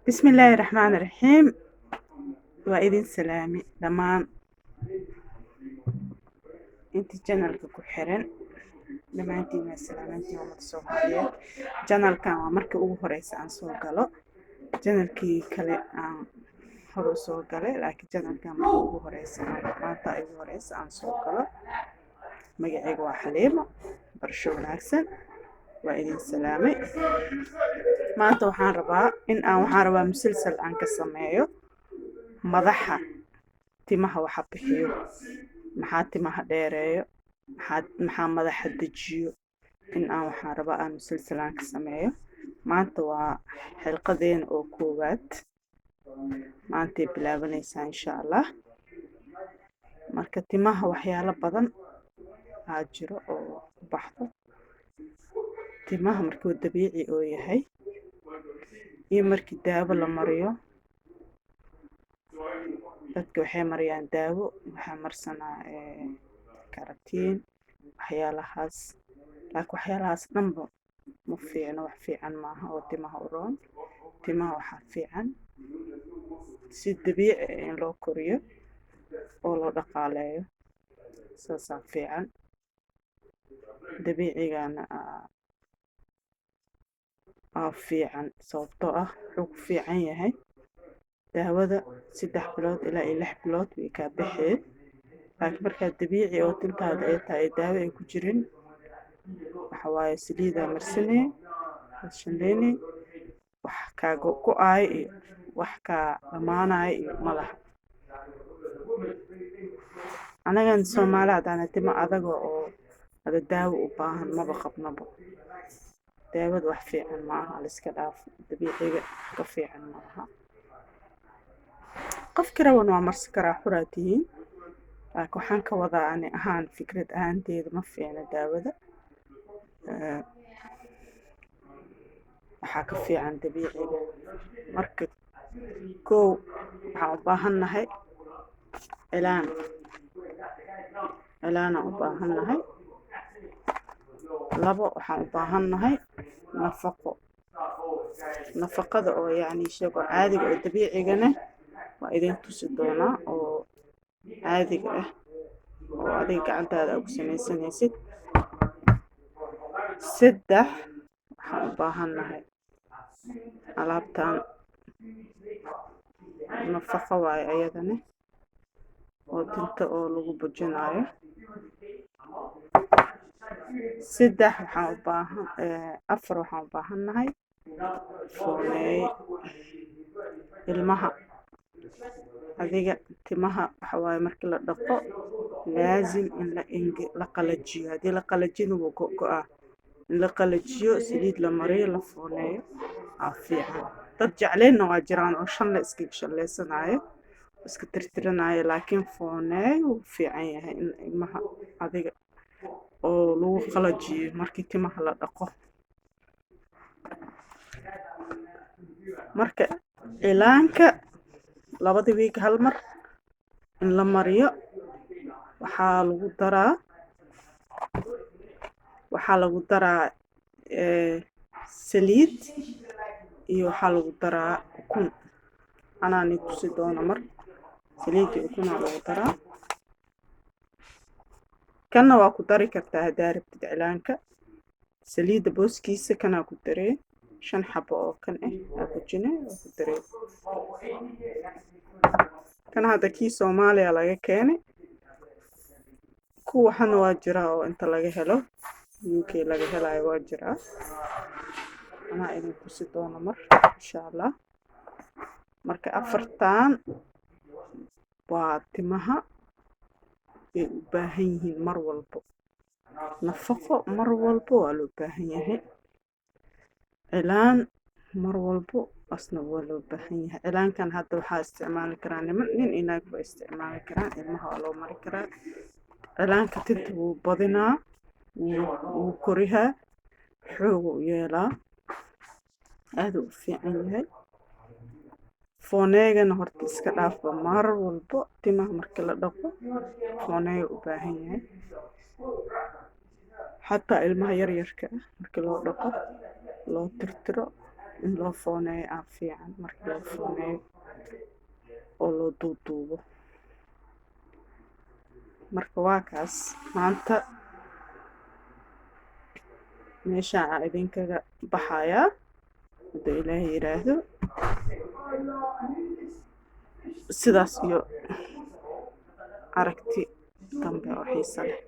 بسم الله الرحمن الرحيم. وإذن سلامي دمان انت جنالك كحرن دمانتين سلامتي ومد سوماليات جنال كان markii ugu horeysa aan soo galo janalkii kale aan hore soo galay laakiin janalkan markii ugu horeysa maanta ay ugu horeysa aan soo galo magacayga waa Xaliimo barsho wanaagsan waa idin salaamay maanta waxaan rabaa musalsal aan ka sameeyo madaxa timaha waxa bixiyo maxaa timaha dheereeyo maxaa madaxa dejiyo in aan waxaan rabaa aan musalsal aan ka sameeyo maanta waa xilqadeen oo koowaad maantay bilaabanaysaa insha Allah marka timaha waxyaalo badan aa jiro oo baxdo timaha markuu dabiici oo yahay iyo markii daawo la mariyo dadka waxay mariyaan daawo waxaa marsanaa karatiin waxyaalahaas laakiin waxyaalahaas dhanba ma fiicno wax fiican maaha oo timaha u roon timaha waxaa fiican si dabiici in loo koriyo oo loo dhaqaaleeyo saasaa fiican dabiicigana fiican sababtoo ah wuxuu ku fiican yahay daawada 3 bilood ilaa 6 bilood way ka baxee laakiin marka dabiici oo tintaada ay tahay daawo ay ku jirin waxa waaye saliida marsanee shanleene wax ka go'ay iyo wax ka dhamaanay iyo madaxa anagan Soomaaliya aan timo adag oo hada daawo u baahan maba qabnabo daawada wax fiican maaha la iska dhaaf dabiiciga ka fiican maaha qof karawan waa marsi karaa xuraatihiin laakiin waxaan ka wadaa ani ahaan fikrad ahaanteeda ma fiicna daawada waxaa ka fiican dabiiciga marka koow waxaan u baahannahay cilaan u baahannahay labo waxaan u baahannahay nafaqada oo yacni shayga caadiga oo dabiicigana waa idin tusi doonaa oo caadiga ah oo adiga gacantaada ugu samaysanaysid saddex waxaan u baahannahay alaabtan nafaqo waaye ayadana oo tinta oo lagu bujinaayo afar waxaan u baahannahay fooney ilmaha adiga timaha waxa waaye markii la dhaqo laazim in la qalajiyo hadii la qalajino wuu go'aa in la qalajiyo saliid la mariyo la fooneeyo fiican dad jecleena waa jiraan oo shan la iska shalleysanayo iska tirtiranayo laakiin fooney wuu fiican yahay in ilmaha adiga oo lagu qalajiyo markii timaha la dhaqo marka cilaanka 2 week hal mar in la mariyo waxaa lagu daraa saliid iyo waxaa lagu daraa ukun anaani tusi doona mar saliid iyo ukun lagu daraa kana waa ku dari kartaa hadaa rabtid cilaanka saliida booskiisa kana ku daree 5 xabo oo kan ah ku jinay ku daree kana hada kii Soomaaliya laga keenay kuwa waxana waa jira oo inta laga helo UK laga helayo waa jira ana idin tusi doona mar insha Allah marka afartan waa timaha ay u baahan yihiin mar walbo nafaqo mar walbo waa loo baahan yahay cilaan mar walbo asna waa loo baahan yahay cilaankan hadda waxaa isticmaali karaa nin inaag ba isticmaali karaa ilmaha waa loo mari karaa cilaanka tinta wuu badinaa wuu korihaa xoog u yeelaa aad u fiican yahay fooneegana horta iska dhaafba mar walbo timaha markii la dhaqo fooneega u baahan yahay xataa ilmaha yaryarka markii loo dhaqo loo tirtiro in loo fooneeyo aa fiican markii loo fooneeyo oo loo duuduubo. marka waa kaas maanta meeshaan aa idinkaga baxayaa hadduu ilaahay yiraahdo. sidaas iyo aragti dambe oo xiiso leh.